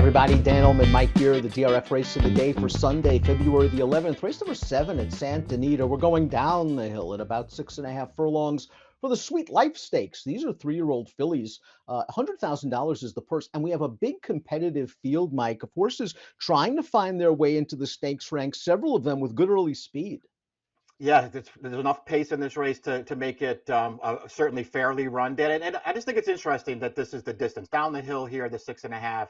everybody, Dan Illman, Mike here, the DRF race of the day for Sunday, February the 11th, race number 7 at Anita. We're going down the hill at about 6.5 furlongs for the Sweet Life Stakes. These are 3-year-old fillies. $100,000 is the purse, and we have a big competitive field, Mike, of horses trying to find their way into the stakes ranks, several of them with good early speed. Yeah, there's enough pace in this race to make it certainly fairly run, Dan. And I just think it's interesting that this is the distance down the hill here, the 6.5.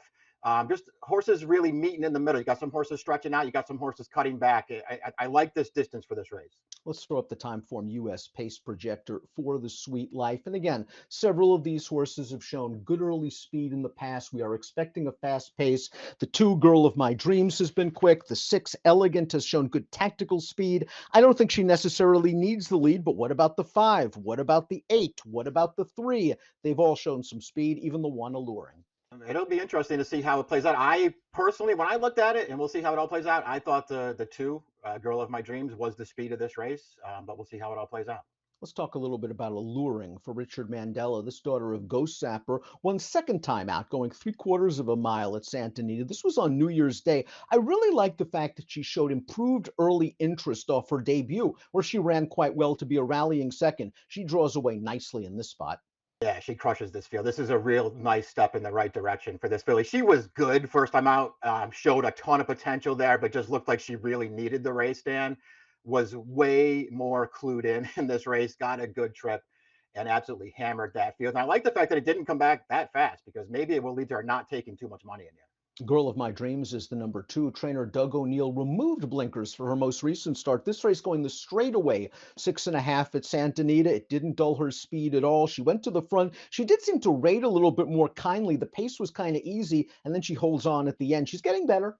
Just horses really meeting in the middle. You got some horses stretching out. You got some horses cutting back. I like this distance for this race. Let's throw up the Timeform US pace projector for the Sweet Life. And again, several of these horses have shown good early speed in the past. We are expecting a fast pace. The 2 Girl of My Dreams has been quick. The 6 Elegant has shown good tactical speed. I don't think she necessarily needs the lead, but what about the 5? What about the 8? What about the 3? They've all shown some speed, even the 1 Alluring. It'll be interesting to see how it plays out. I personally, when I looked at it, and we'll see how it all plays out, I thought the 2 Girl of My Dreams was the speed of this race, but we'll see how it all plays out. Let's talk a little bit about Alluring for Richard Mandela. This daughter of Ghost Sapper won second time out, going 3/4 of a mile at Santa Anita. This was on New Year's Day. I really like the fact that she showed improved early interest off her debut, where she ran quite well to be a rallying second. She draws away nicely in this spot. Yeah, she crushes this field. This is a real nice step in the right direction for this filly. She was good first time out, showed a ton of potential there, but just looked like she really needed the race, Dan. Was way more clued in this race, got a good trip, and absolutely hammered that field. And I like the fact that it didn't come back that fast, because maybe it will lead to her not taking too much money in here. Girl of My Dreams is the number 2. Trainer Doug O'Neill removed blinkers for her most recent start. This race going the straightaway 6.5 at Santa Anita. It didn't dull her speed at all. She went to the front. She did seem to rate a little bit more kindly. The pace was kind of easy, and then she holds on at the end. She's getting better.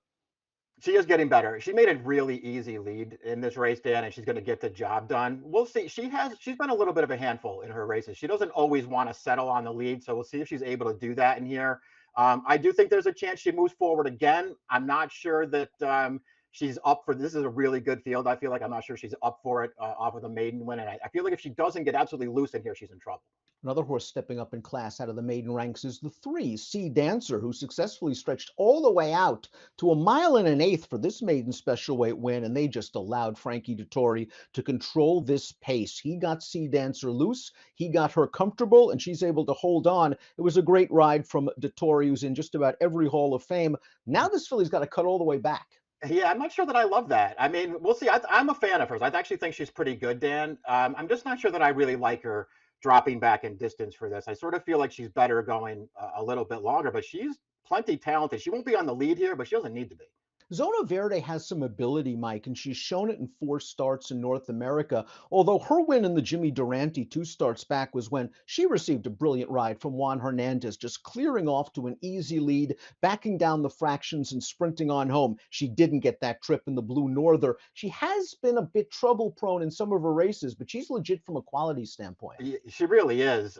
She is getting better. She made a really easy lead in this race, Dan, and she's going to get the job done. We'll see. She's been a little bit of a handful in her races. She doesn't always want to settle on the lead, so we'll see if she's able to do that in here. I do think there's a chance she moves forward again. I'm not sure that she's up for this. Is a really good field. I feel like I'm not sure she's up for it off of the maiden win. And I feel like if she doesn't get absolutely loose in here, she's in trouble. Another horse stepping up in class out of the maiden ranks is the 3, Sea Dancer, who successfully stretched all the way out to 1 1/8 for this maiden special weight win, and they just allowed Frankie Dettori to control this pace. He got Sea Dancer loose, he got her comfortable, and she's able to hold on. It was a great ride from Dettori, who's in just about every Hall of Fame. Now this filly's got to cut all the way back. Yeah, I'm not sure that I love that. I mean, we'll see. I'm a fan of hers. I actually think she's pretty good, Dan. I'm just not sure that I really like her dropping back in distance for this. I sort of feel like she's better going a little bit longer, but she's plenty talented. She won't be on the lead here, but she doesn't need to be. Zona Verde has some ability, Mike, and she's shown it in 4 starts in North America, although her win in the Jimmy Durante 2 starts back was when she received a brilliant ride from Juan Hernandez, just clearing off to an easy lead, backing down the fractions and sprinting on home. She didn't get that trip in the Blue Norther. She has been a bit trouble-prone in some of her races, but she's legit from a quality standpoint. She really is.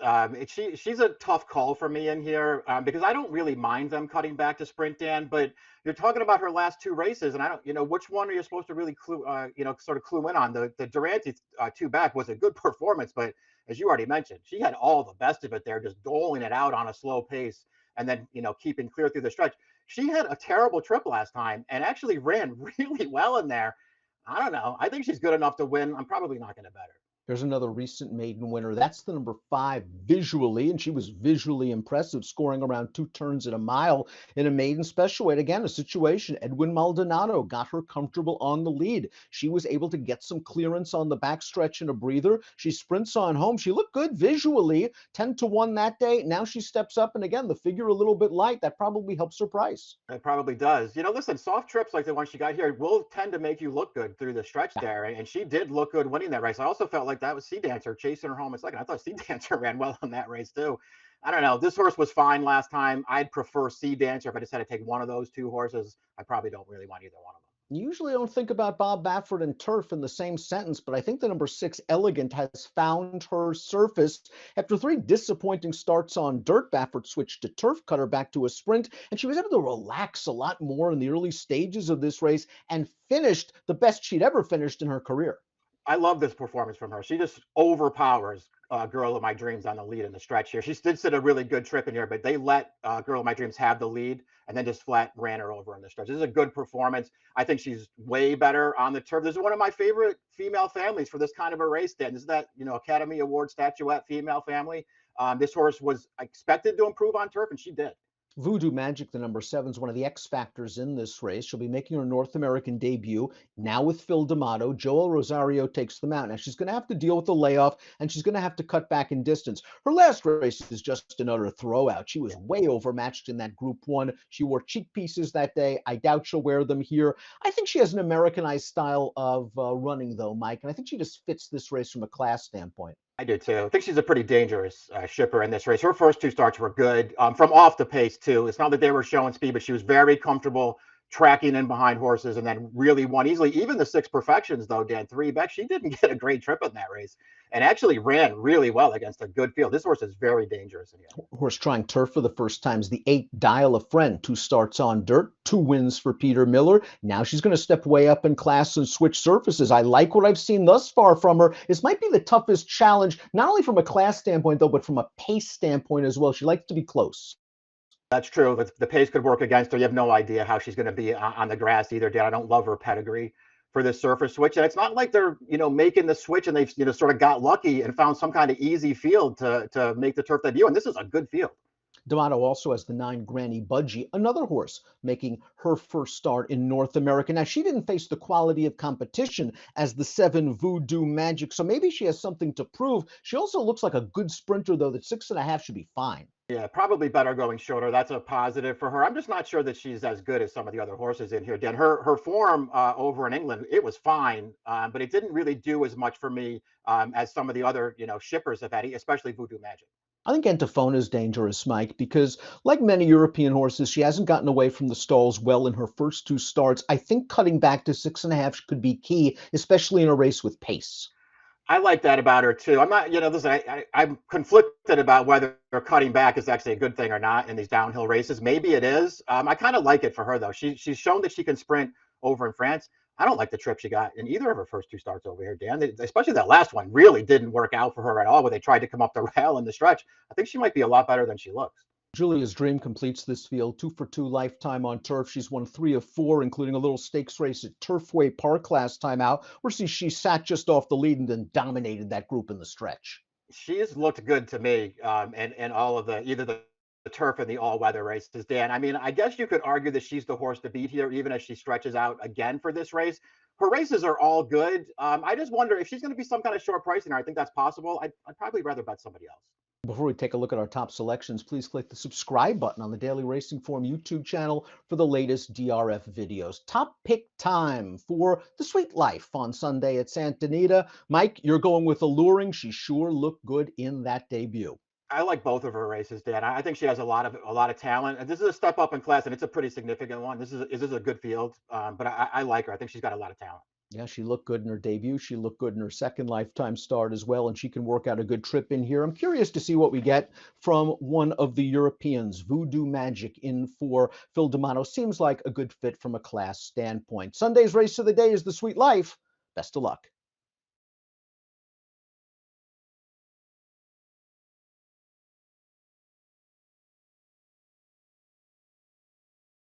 She's a tough call for me in here because I don't really mind them cutting back to sprint, Dan, but you're talking about her last 2 races, and I don't, which one are you supposed to really clue, sort of clue in on? The Durante 2 back was a good performance, but as you already mentioned, she had all the best of it there, just doling it out on a slow pace, and then keeping clear through the stretch. She had a terrible trip last time and actually ran really well in there. I don't know. I think she's good enough to win. I'm probably not going to bet her. There's another recent maiden winner. That's the number 5 visually, and she was visually impressive, scoring around 2 turns at a mile in a maiden special weight. Again, a situation. Edwin Maldonado got her comfortable on the lead. She was able to get some clearance on the backstretch and a breather. She sprints on home. She looked good visually, 10-1 that day. Now she steps up, and again, the figure a little bit light. That probably helps her price. It probably does. Listen, soft trips like the one she got here will tend to make you look good through the stretch there, and she did look good winning that race. I also felt like that was Sea Dancer chasing her home in second. I thought Sea Dancer ran well in that race too. I don't know. This horse was fine last time. I'd prefer Sea Dancer if I just had to take one of those 2 horses. I probably don't really want either one of them. You usually don't think about Bob Baffert and turf in the same sentence, but I think the number 6 Elegant has found her surface. After 3 disappointing starts on dirt, Baffert switched to turf, cut her back to a sprint, and she was able to relax a lot more in the early stages of this race and finished the best she'd ever finished in her career. I love this performance from her. She just overpowers Girl of My Dreams on the lead in the stretch here. She did sit a really good trip in here, but they let Girl of My Dreams have the lead and then just flat ran her over in the stretch. This is a good performance. I think she's way better on the turf. This is one of my favorite female families for this kind of a race, Dan. This is that, Academy Award statuette female family. This horse was expected to improve on turf, and she did. Voodoo Magic, the number 7, is one of the X factors in this race. She'll be making her North American debut now with Phil D'Amato. Joel Rosario takes them out. Now she's going to have to deal with the layoff, and she's going to have to cut back in distance. Her last race is just another throwout. She was way overmatched in that Group 1. She wore cheek pieces that day. I doubt she'll wear them here. I think she has an Americanized style of running, though, Mike, and I think she just fits this race from a class standpoint. I do too. I think she's a pretty dangerous shipper in this race. Her first 2 starts were good from off the pace too. It's not that they were showing speed, but she was very comfortable tracking in behind horses and then really won easily. Even the 6 Perfections, though, Dan, 3 back, she didn't get a great trip in that race and actually ran really well against a good field. This horse is very dangerous in here. Horse trying turf for the first time is the 8 Dial a Friend. 2 starts on dirt, 2 wins for Peter Miller. Now she's going to step way up in class and switch surfaces. I like what I've seen thus far from her. This might be the toughest challenge, not only from a class standpoint, though, but from a pace standpoint as well. She likes to be close. That's true. The pace could work against her. You have no idea how she's going to be on the grass either, Dan. I don't love her pedigree for this surface switch. And it's not like they're, making the switch and they've, sort of got lucky and found some kind of easy field to make the turf debut. And this is a good field. D'Amato also has the 9 Granny Budgie, another horse making her first start in North America. Now, she didn't face the quality of competition as the 7 Voodoo Magic, so maybe she has something to prove. She also looks like a good sprinter, though, that 6.5 should be fine. Yeah, probably better going shorter. That's a positive for her. I'm just not sure that she's as good as some of the other horses in here. Dan, her form over in England, it was fine, but it didn't really do as much for me as some of the other, shippers have had, especially Voodoo Magic. I think Antifona is dangerous, Mike, because like many European horses, she hasn't gotten away from the stalls well in her first 2 starts. I think cutting back to 6.5 could be key, especially in a race with pace. I like that about her too. I'm not, listen, I'm conflicted about whether cutting back is actually a good thing or not in these downhill races. Maybe it is. I kind of like it for her though. She's shown that she can sprint over in France. I don't like the trip she got in either of her first 2 starts over here, Dan. Especially that last one really didn't work out for her at all, where they tried to come up the rail in the stretch. I think she might be a lot better than she looks. Julia's Dream completes this field, 2 for 2 lifetime on turf. She's won 3 of 4, including a little stakes race at Turfway Park last time out, where she sat just off the lead and then dominated that group in the stretch. She has looked good to me, and all of either the turf and the all-weather races, Dan. I mean, I guess you could argue that she's the horse to beat here, even as she stretches out again for this race. Her races are all good. I just wonder if she's going to be some kind of short pricing. I think that's possible. I'd probably rather bet somebody else. Before we take a look at our top selections, please click the subscribe button on the Daily Racing Form YouTube channel for the latest DRF videos. Top pick time for the Sweet Life on Sunday at Santa Anita. Mike, you're going with Alluring. She sure looked good in that debut. I like both of her races, Dan. I think she has a lot of talent. And this is a step up in class, and it's a pretty significant one. This is a good field, but I like her. I think she's got a lot of talent. Yeah, she looked good in her debut. She looked good in her second lifetime start as well, and she can work out a good trip in here. I'm curious to see what we get from one of the Europeans. Voodoo Magic in for Phil D'Amato seems like a good fit from a class standpoint. Sunday's race of the day is the Sweet Life. Best of luck.